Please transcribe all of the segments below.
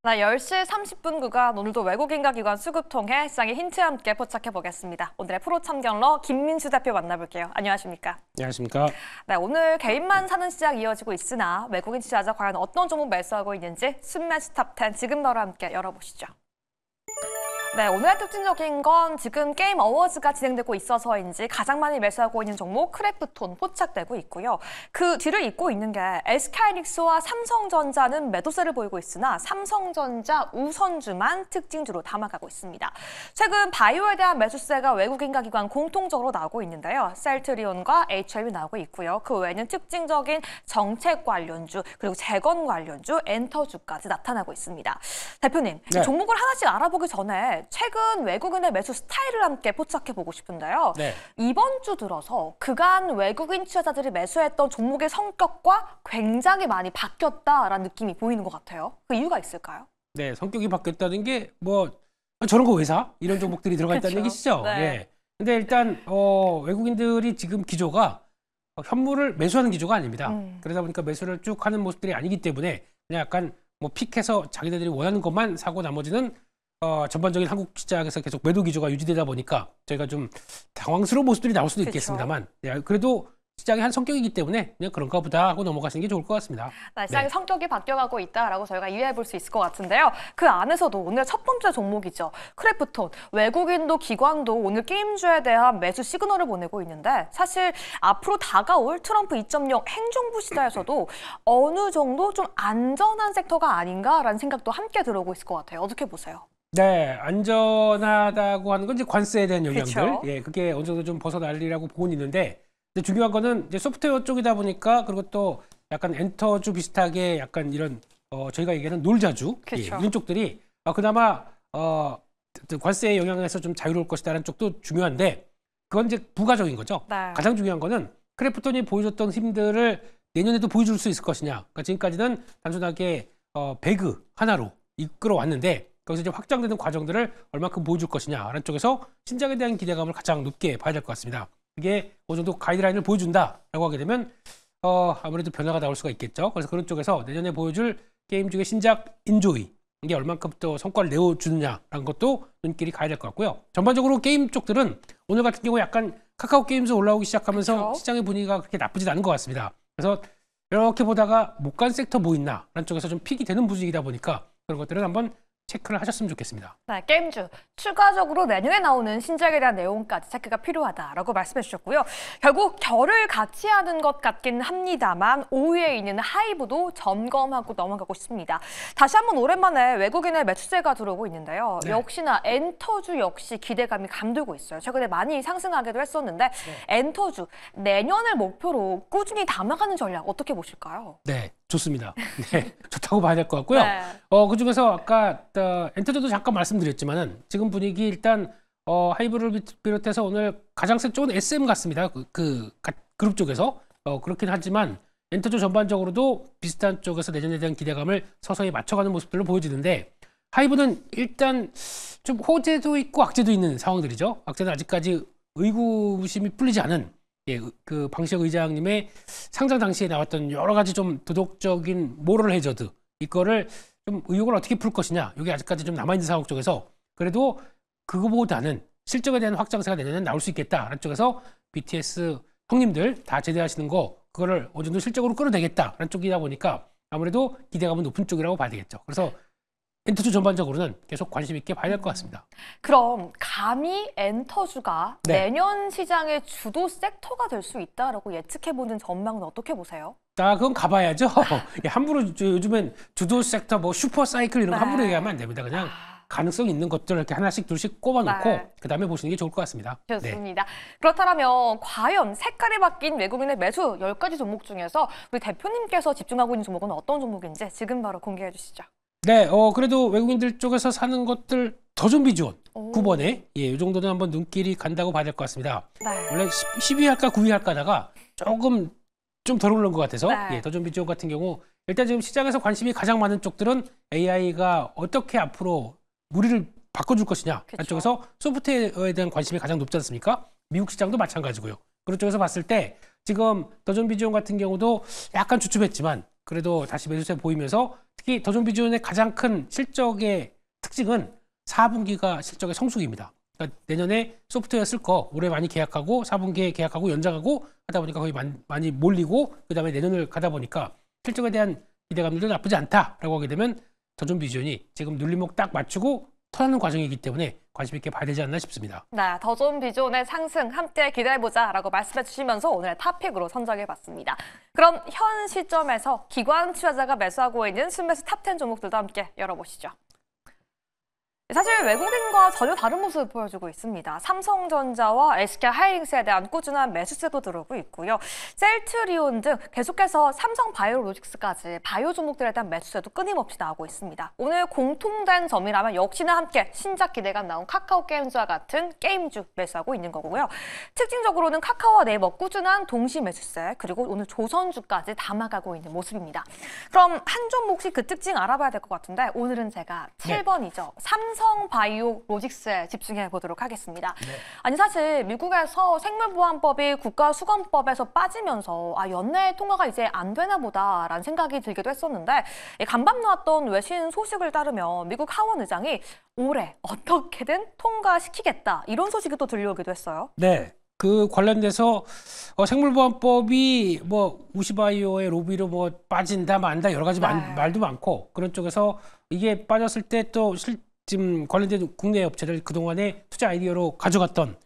나 10시 30분 구간 오늘도 외국인과 기관 수급 통해 시장의 힌트와 함께 포착해 보겠습니다. 오늘의 프로 참견러 김민수 대표 만나볼게요. 안녕하십니까? 안녕하십니까? 네, 오늘 개인만 사는 시장 이어지고 있으나 외국인 투자자 과연 어떤 종목 매수하고 있는지 순매수 탑10 지금 너와 함께 열어보시죠. 네, 오늘의 특징적인 건 지금 게임 어워즈가 진행되고 있어서인지 가장 많이 매수하고 있는 종목 크래프톤 포착되고 있고요. 그 뒤를 잇고 있는 게 SK하이닉스와 삼성전자는 매도세를 보이고 있으나 삼성전자 우선주만 특징주로 담아가고 있습니다. 최근 바이오에 대한 매수세가 외국인과 기관 공통적으로 나오고 있는데요. 셀트리온과 HLB 나오고 있고요. 그 외에는 특징적인 정책 관련주 그리고 재건 관련주, 엔터주까지 나타나고 있습니다. 대표님, 네. 종목을 하나씩 알아보기 전에 최근 외국인의 매수 스타일을 함께 포착해보고 싶은데요. 네. 이번 주 들어서 그간 외국인 투자자들이 매수했던 종목의 성격과 굉장히 많이 바뀌었다라는 느낌이 보이는 것 같아요. 그 이유가 있을까요? 네, 성격이 바뀌었다는 게 뭐 저런 거 왜 사? 이런 종목들이 들어가 있다는 그쵸. 얘기시죠? 네. 예. 근데 일단 외국인들이 지금 기조가 현물을 매수하는 기조가 아닙니다. 그러다 보니까 매수를 쭉 하는 모습들이 아니기 때문에 그냥 약간 뭐 픽해서 자기네들이 원하는 것만 사고 나머지는 전반적인 한국 시장에서 계속 매도 기조가 유지되다 보니까 저희가 좀 당황스러운 모습들이 나올 수도 그쵸. 있겠습니다만, 네, 그래도 시장의 한 성격이기 때문에 그냥 그런가 보다 하고 넘어가시는 게 좋을 것 같습니다. 네, 시장의 네. 성격이 바뀌어가고 있다라고 저희가 이해해 볼 수 있을 것 같은데요. 그 안에서도 오늘 첫 번째 종목이죠. 크래프톤. 외국인도 기관도 오늘 게임주에 대한 매수 시그널을 보내고 있는데 사실 앞으로 다가올 트럼프 2.0 행정부 시대에서도 어느 정도 좀 안전한 섹터가 아닌가라는 생각도 함께 들어오고 있을 것 같아요. 어떻게 보세요? 네, 안전하다고 하는 건 이제 관세에 대한 영향들. 그쵸. 예, 그게 어느 정도 좀 벗어나리라고 보고는 있는데, 근데 중요한 거는 이제 소프트웨어 쪽이다 보니까, 그리고 또 약간 엔터주 비슷하게 약간 이런, 저희가 얘기하는 놀자주. 예, 그쵸. 이런 쪽들이, 그나마, 관세의 영향에서 좀 자유로울 것이다라는 쪽도 중요한데, 그건 이제 부가적인 거죠. 네. 가장 중요한 거는 크래프톤이 보여줬던 힘들을 내년에도 보여줄 수 있을 것이냐. 그러니까 지금까지는 단순하게, 배그 하나로 이끌어왔는데, 거기서 이제 확장되는 과정들을 얼마큼 보여줄 것이냐라는 쪽에서 신작에 대한 기대감을 가장 높게 봐야 될 것 같습니다. 그게 어느 정도 가이드라인을 보여준다라고 하게 되면 아무래도 변화가 나올 수가 있겠죠. 그래서 그런 쪽에서 내년에 보여줄 게임 중에 신작 인조이 이게 얼만큼 또 성과를 내어주느냐라는 것도 눈길이 가야 될 것 같고요. 전반적으로 게임 쪽들은 오늘 같은 경우 약간 카카오 게임즈 올라오기 시작하면서 그쵸? 시장의 분위기가 그렇게 나쁘진 않은 것 같습니다. 그래서 이렇게 보다가 못 간 섹터 뭐 있나라는 쪽에서 좀 픽이 되는 분위기다 보니까 그런 것들은 한번 체크를 하셨으면 좋겠습니다. 네, 게임주. 추가적으로 내년에 나오는 신작에 대한 내용까지 체크가 필요하다라고 말씀해 주셨고요. 결국 결을 같이 하는 것 같긴 합니다만 5위에 있는 하이브도 점검하고 넘어가고 싶습니다. 다시 한번 오랜만에 외국인의 매수세가 들어오고 있는데요. 네. 역시나 엔터주 역시 기대감이 감돌고 있어요. 최근에 많이 상승하기도 했었는데 엔터주 내년을 목표로 꾸준히 담아가는 전략 어떻게 보실까요? 네, 좋습니다. 네, 좋다고 봐야 될 것 같고요. 네. 그중에서 아까 엔터주도 잠깐 말씀드렸지만은 지금 분위기 일단 하이브를 비롯해서 오늘 가장 세 쪽은 SM 같습니다. 그룹 쪽에서 그렇긴 하지만 엔터주 전반적으로도 비슷한 쪽에서 내년에 대한 기대감을 서서히 맞춰가는 모습들로 보여지는데 하이브는 일단 좀 호재도 있고 악재도 있는 상황들이죠. 악재는 아직까지 의구심이 풀리지 않은 그 방시혁 의장님의 상장 당시에 나왔던 여러 가지 좀 도덕적인 모럴 해저드 이거를 좀 의혹을 어떻게 풀 것이냐 이게 아직까지 좀 남아있는 상황 쪽에서 그래도 그거보다는 실적에 대한 확장세가 내년에 나올 수 있겠다라는 쪽에서 BTS 형님들 다 제대하시는 거 그거를 어느 정도 실적으로 끌어내겠다라는 쪽이다 보니까 아무래도 기대감은 높은 쪽이라고 봐야 되겠죠. 그래서 엔터주 전반적으로는 계속 관심 있게 봐야 될 것 같습니다. 그럼 감히 엔터주가 네. 내년 시장의 주도 섹터가 될 수 있다라고 예측해보는 전망은 어떻게 보세요? 그건 가봐야죠. 함부로 요즘엔 주도 섹터, 뭐 슈퍼 사이클 이런 거 네. 함부로 얘기하면 안 됩니다. 그냥 가능성 있는 것들 이렇게 하나씩 둘씩 꼽아놓고 네. 그다음에 보시는 게 좋을 것 같습니다. 네. 좋습니다. 그렇다면 과연 색깔이 바뀐 외국인의 매수 10가지 종목 중에서 우리 대표님께서 집중하고 있는 종목은 어떤 종목인지 지금 바로 공개해 주시죠. 네, 그래도 외국인들 쪽에서 사는 것들 더 좀비 지원 오. 9번에 이 정도는 한번 눈길이 간다고 봐야 될 것 같습니다. 네. 원래 10위 할까 9위 할까 하다가 조금 좀 덜 오른 것 같아서 네. 더 좀비 지원 같은 경우 일단 지금 시장에서 관심이 가장 많은 쪽들은 AI가 어떻게 앞으로 우리를 바꿔줄 것이냐 그쵸. 쪽에서 소프트웨어에 대한 관심이 가장 높지 않습니까? 미국 시장도 마찬가지고요. 그런 쪽에서 봤을 때 지금 더 좀비 지원 같은 경우도 약간 주춤했지만 그래도 다시 매수세 보이면서 특히 더존비전의 가장 큰 실적의 특징은 4분기가 실적의 성수기입니다. 그러니까 내년에 소프트웨어 쓸 거 올해 많이 계약하고 4분기에 계약하고 연장하고 하다 보니까 거의 많이 몰리고 그다음에 내년을 가다 보니까 실적에 대한 기대감들도 나쁘지 않다라고 하게 되면 더존비전이 지금 눌림목 딱 맞추고 터는 과정이기 때문에 관심 있게 봐야 되지 않나 싶습니다. 네, 더존비전의 상승 함께 기대해보자라고 말씀해 주시면서 오늘의 탑픽으로 선정해봤습니다. 그럼 현 시점에서 기관 투자자가 매수하고 있는 순매수 탑10 종목들도 함께 열어보시죠. 사실 외국인과 전혀 다른 모습을 보여주고 있습니다. 삼성전자와 SK하이닉스에 대한 꾸준한 매수세도 들어오고 있고요. 셀트리온 등 계속해서 삼성바이오로직스까지 바이오 종목들에 대한 매수세도 끊임없이 나오고 있습니다. 오늘 공통된 점이라면 역시나 함께 신작 기대감 나온 카카오게임즈와 같은 게임주 매수하고 있는 거고요. 특징적으로는 카카오와 네이버 꾸준한 동시 매수세 그리고 오늘 조선주까지 담아가고 있는 모습입니다. 그럼 한 종목씩 그 특징 알아봐야 될 것 같은데 오늘은 제가 7번이죠. 삼성바이오로직스에 집중해 보도록 하겠습니다. 네. 아니 사실 미국에서 생물보안법이 국가수검법에서 빠지면서 연내에 통과가 이제 안 되나 보다라는 생각이 들기도 했었는데 간밤 나왔던 외신 소식을 따르면 미국 하원 의장이 올해 어떻게든 통과시키겠다 이런 소식이 또 들려오기도 했어요. 네. 그 관련돼서 생물보안법이 뭐 우시바이오의 로비로 뭐 빠진다 만다 여러 가지 말도 많고 그런 쪽에서 이게 빠졌을 때 또 지금 관련된 국내 업체들 그동안에 투자 아이디어로 가져갔던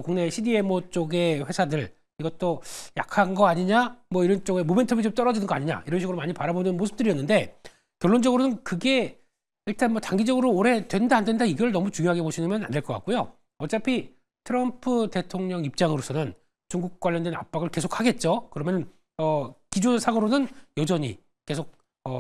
국내 CDMO 쪽의 회사들 이것도 약한 거 아니냐 뭐 이런 쪽에 모멘텀이 좀 떨어지는 거 아니냐 이런 식으로 많이 바라보는 모습들이었는데 결론적으로는 그게 일단 뭐 단기적으로 올해 된다 안 된다 이걸 너무 중요하게 보시면 안 될 것 같고요. 어차피 트럼프 대통령 입장으로서는 중국 관련된 압박을 계속 하겠죠. 그러면 기조상으로는 여전히 계속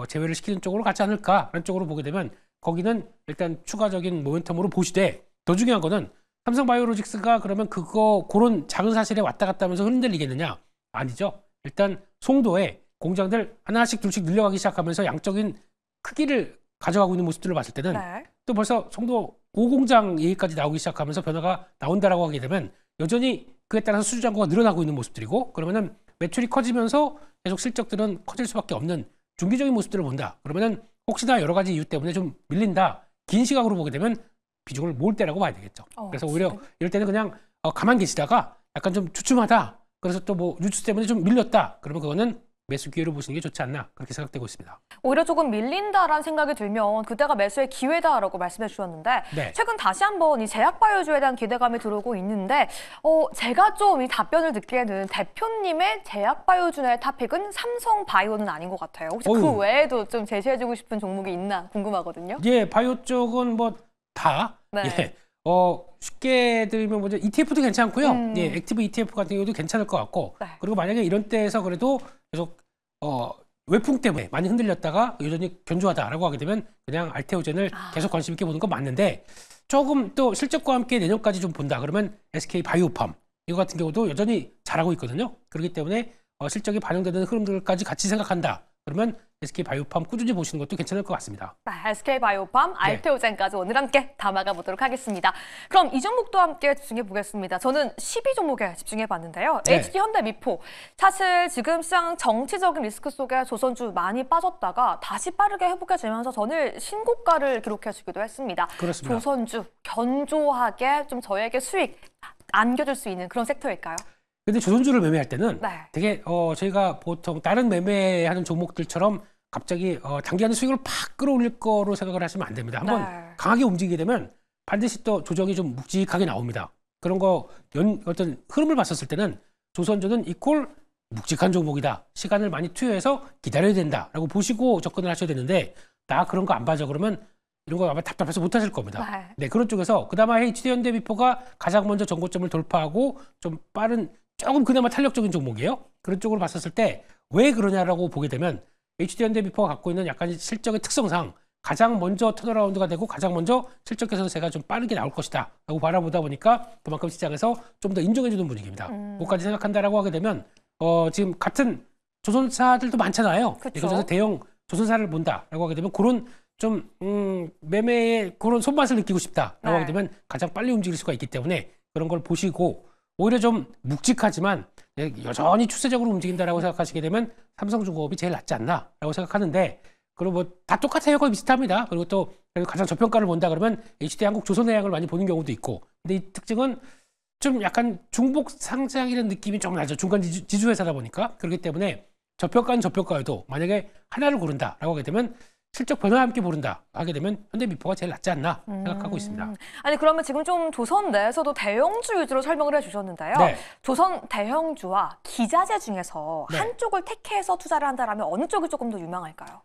제외를 시키는 쪽으로 가지 않을까라는 쪽으로 보게 되면 거기는 일단 추가적인 모멘텀으로 보시되 더 중요한 거는 삼성바이오로직스가 그러면 그런 작은 사실에 왔다 갔다 하면서 흔들리겠느냐? 아니죠. 일단 송도에 공장들 하나씩 둘씩 늘려가기 시작하면서 양적인 크기를 가져가고 있는 모습들을 봤을 때는 또 벌써 송도 5공장 얘기까지 나오기 시작하면서 변화가 나온다라고 하게 되면 여전히 그에 따라서 수주 잔고가 늘어나고 있는 모습들이고 그러면은 매출이 커지면서 계속 실적들은 커질 수밖에 없는 중기적인 모습들을 본다. 그러면은 혹시나 여러 가지 이유 때문에 좀 밀린다. 긴 시각으로 보게 되면 비중을 모을 때라고 봐야 되겠죠. 그래서 오히려 이럴 때는 그냥 가만 계시다가 약간 좀 주춤하다. 그래서 또 뭐 뉴스 때문에 좀 밀렸다. 그러면 그거는 매수 기회로 보시는 게 좋지 않나 그렇게 생각되고 있습니다. 오히려 조금 밀린다라는 생각이 들면 그때가 매수의 기회다라고 말씀해 주셨는데 최근 다시 한번 이 제약바이오주에 대한 기대감이 들어오고 있는데 제가 좀 이 답변을 듣기에는 대표님의 제약바이오주의 탑픽은 삼성바이오는 아닌 것 같아요. 혹시 그 외에도 좀 제시해주고 싶은 종목이 있나 궁금하거든요. 예, 바이오 쪽은 뭐 다 쉽게 들면 먼저 ETF도 괜찮고요. 예, 액티브 ETF 같은 경우도 괜찮을 것 같고 그리고 만약에 이런 때에서 그래도 계속 외풍 때문에 많이 흔들렸다가 여전히 견조하다라고 하게 되면 그냥 알테오젠을 계속 관심 있게 보는 건 맞는데 조금 또 실적과 함께 내년까지 좀 본다 그러면 SK 바이오팜 이거 같은 경우도 여전히 잘하고 있거든요. 그렇기 때문에 실적이 반영되는 흐름들까지 같이 생각한다. 그러면 SK바이오팜 꾸준히 보시는 것도 괜찮을 것 같습니다. SK바이오팜, 알테오젠까지 오늘 함께 담아가 보도록 하겠습니다. 그럼 이 종목도 함께 집중해 보겠습니다. 저는 12종목에 집중해 봤는데요. HD현대미포. 사실 지금 시장 정치적인 리스크 속에 조선주 많이 빠졌다가 다시 빠르게 회복해지면서 전일 신고가를 기록해주기도 했습니다. 그렇습니다. 조선주 견조하게 좀 저에게 수익 안겨줄 수 있는 그런 섹터일까요? 근데 조선주를 매매할 때는 되게 저희가 보통 다른 매매하는 종목들처럼 갑자기 단기간에 수익을 팍 끌어올릴 거로 생각을 하시면 안 됩니다. 한번 강하게 움직이게 되면 반드시 또 조정이 좀 묵직하게 나옵니다. 그런 거 어떤 흐름을 봤었을 때는 조선주는 이퀄 묵직한 종목이다. 시간을 많이 투여해서 기다려야 된다라고 보시고 접근을 하셔야 되는데 나 그런 거 안 봐줘 그러면 이런 거 아마 답답해서 못 하실 겁니다. 네, 그런 쪽에서 그나마 HD현대미포가 가장 먼저 전고점을 돌파하고 좀 빠른 조금 그나마 탄력적인 종목이에요. 그런 쪽으로 봤었을 때 왜 그러냐라고 보게 되면 HD현대미포가 갖고 있는 약간 실적의 특성상 가장 먼저 턴어라운드가 되고 가장 먼저 실적 개선세가 좀 빠르게 나올 것이다 라고 바라보다 보니까 그만큼 시장에서 좀 더 인정해주는 분위기입니다. 그것까지 생각한다라고 하게 되면 지금 같은 조선사들도 많잖아요. 그래서 대형 조선사를 본다라고 하게 되면 그런 좀 매매의 그런 손맛을 느끼고 싶다라고 하게 되면 가장 빨리 움직일 수가 있기 때문에 그런 걸 보시고 오히려 좀 묵직하지만 여전히 추세적으로 움직인다라고 생각하시게 되면 삼성중공업이 제일 낫지 않나라고 생각하는데 그리고 뭐 다 똑같아요. 거의 비슷합니다. 그리고 또 가장 저평가를 본다 그러면 HD한국 조선해양을 많이 보는 경우도 있고 근데 이 특징은 좀 약간 중복 상장이라는 느낌이 좀 나죠. 중간 지주회사다 보니까 그렇기 때문에 저평가는 저평가여도 만약에 하나를 고른다라고 하게 되면 실적 변화와 함께 고른다 하게 되면 현대미포가 제일 낫지 않나 생각하고 있습니다. 아니 그러면 지금 좀 조선 내에서도 대형주 위주로 설명을 해주셨는데요. 네. 조선 대형주와 기자재 중에서 네. 한쪽을 택해서 투자를 한다라면 어느 쪽이 조금 더 유망할까요?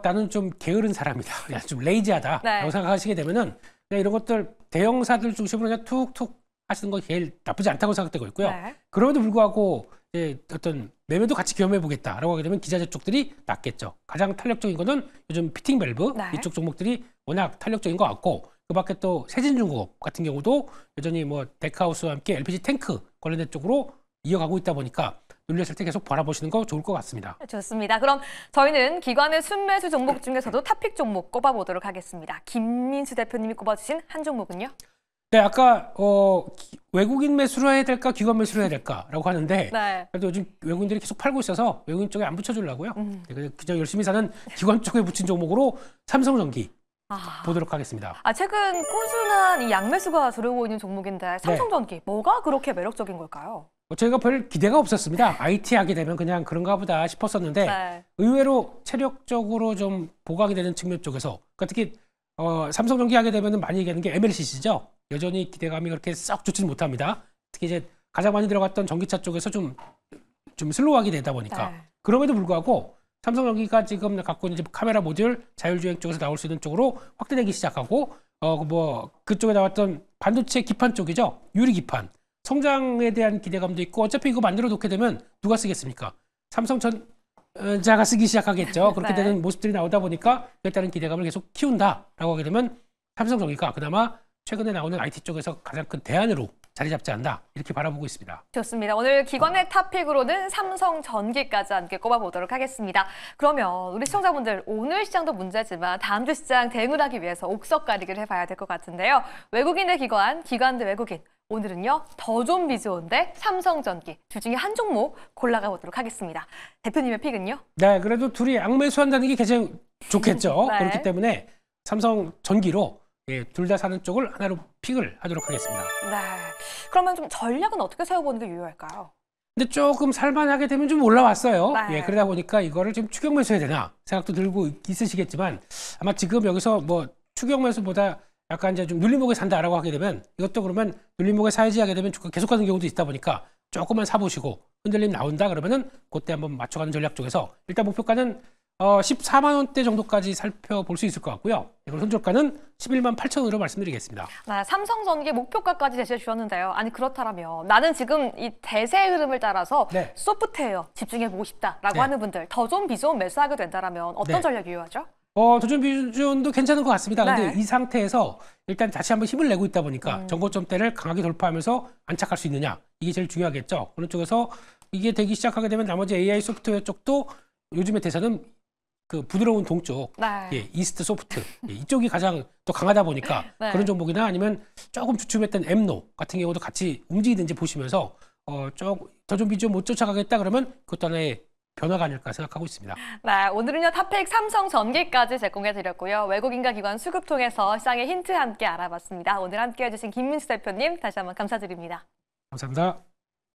나는 좀 게으른 사람이다. 그냥 좀 레이지하다라고 네. 생각하시게 되면은 그냥 이런 것들 대형사들 중심으로 그냥 툭툭 하시는 거 제일 나쁘지 않다고 생각되고 있고요. 네. 그럼에도 불구하고 이제 어떤 매매도 같이 경험해 보겠다라고 하게 되면 기자재 쪽들이 낫겠죠. 가장 탄력적인 거는 요즘 피팅 밸브 네. 이쪽 종목들이 워낙 탄력적인 것 같고 그밖에 또 세진중공업 같은 경우도 여전히 뭐 데크하우스와 함께 LPG 탱크 관련된 쪽으로 이어가고 있다 보니까 눌렸을 때 계속 바라보시는 거 좋을 것 같습니다. 좋습니다. 그럼 저희는 기관의 순매수 종목 중에서도 탑픽 종목 꼽아보도록 하겠습니다. 김민수 대표님이 꼽아주신 한 종목은요? 네, 아까 외국인 매수로 해야 될까 기관 매수로 해야 될까라고 하는데 네. 그래도 요즘 외국인들이 계속 팔고 있어서 외국인 쪽에 안 붙여주려고요. 그냥 열심히 사는 기관 쪽에 붙인 종목으로 삼성전기 보도록 하겠습니다. 최근 꾸준한 이 양매수가 들어오고 있는 종목인데 삼성전기 뭐가 그렇게 매력적인 걸까요? 저희가 별 기대가 없었습니다. IT 하게 되면 그냥 그런가 보다 싶었었는데 네. 의외로 체력적으로 좀 보강이 되는 측면 쪽에서 그러니까 특히 삼성전기 하게 되면 많이 얘기하는 게 MLCC죠. 여전히 기대감이 그렇게 썩 좋지는 못합니다. 특히 이제 가장 많이 들어갔던 전기차 쪽에서 좀 슬로우하게 되다 보니까 네. 그럼에도 불구하고 삼성전기가 지금 갖고 있는 카메라 모듈 자율주행 쪽에서 나올 수 있는 쪽으로 확대되기 시작하고 그쪽에 나왔던 반도체 기판 쪽이죠. 유리 기판 성장에 대한 기대감도 있고 어차피 이거 만들어 놓게 되면 누가 쓰겠습니까? 삼성전자가 쓰기 시작하겠죠. 그렇게 네. 되는 모습들이 나오다 보니까 일단은 기대감을 계속 키운다라고 하게 되면 삼성전기가 그나마 최근에 나오는 IT 쪽에서 가장 큰 대안으로 자리 잡지 않나 이렇게 바라보고 있습니다. 좋습니다. 오늘 기관의 탑픽으로는 삼성전기까지 함께 꼽아보도록 하겠습니다. 그러면 우리 시청자분들 오늘 시장도 문제지만 다음 주 시장 대응을 하기 위해서 옥석 가리기를 해봐야 될 것 같은데요. 외국인 대 기관, 기관 대 외국인. 오늘은요. 더 좀 비좋은데 삼성전기 둘 중에 한 종목 골라가 보도록 하겠습니다. 대표님의 픽은요? 네, 그래도 둘이 양매수한다는 게 가장 좋겠죠. 네. 그렇기 때문에 삼성전기로 둘 다 사는 쪽을 하나로 픽을 하도록 하겠습니다. 네. 그러면 좀 전략은 어떻게 세워보는 게 유효할까요? 근데 조금 살만하게 되면 좀 올라왔어요. 네. 그러다 보니까 이거를 좀 추격 매수해야 되나 생각도 들고 있으시겠지만 아마 지금 여기서 뭐 추격 매수보다 약간 이제 좀 눌림목에 산다라고 하게 되면 이것도 그러면 눌림목에 사야지 하게 되면 주가 계속 가는 경우도 있다 보니까 조금만 사보시고 흔들림 나온다 그러면은 그때 한번 맞춰가는 전략 쪽에서 일단 목표가는 14만 원대 정도까지 살펴볼 수 있을 것 같고요. 이걸 손절가는 11만 8천 원으로 말씀드리겠습니다. 네, 삼성전기 목표가까지 제시해 주셨는데요. 아니 그렇다면 나는 지금 이 대세 흐름을 따라서 네. 소프트웨어 집중해보고 싶다라고 네. 하는 분들 더 좀 비좋은 매수하게 된다면 어떤 네. 전략이 유효하죠? 도전 비준도 괜찮은 것 같습니다. 네. 근데 이 상태에서 일단 다시 한번 힘을 내고 있다 보니까 정고점대를 강하게 돌파하면서 안착할 수 있느냐 이게 제일 중요하겠죠. 그런 쪽에서 이게 되기 시작하게 되면 나머지 AI 소프트웨어 쪽도 요즘의 대세는 그 부드러운 동쪽, 네. 이스트 소프트 이쪽이 가장 또 강하다 보니까 네. 그런 종목이나 아니면 조금 주춤했던 엠노 같은 경우도 같이 움직이든지 보시면서 좀 비중 못 쫓아가겠다 그러면 그것도 하나의 변화가 아닐까 생각하고 있습니다. 네, 오늘은요 탑픽 삼성전기까지 제공해드렸고요. 외국인과 기관 수급 통해서 시장의 힌트 함께 알아봤습니다. 오늘 함께해 주신 김민수 대표님 다시 한번 감사드립니다. 감사합니다.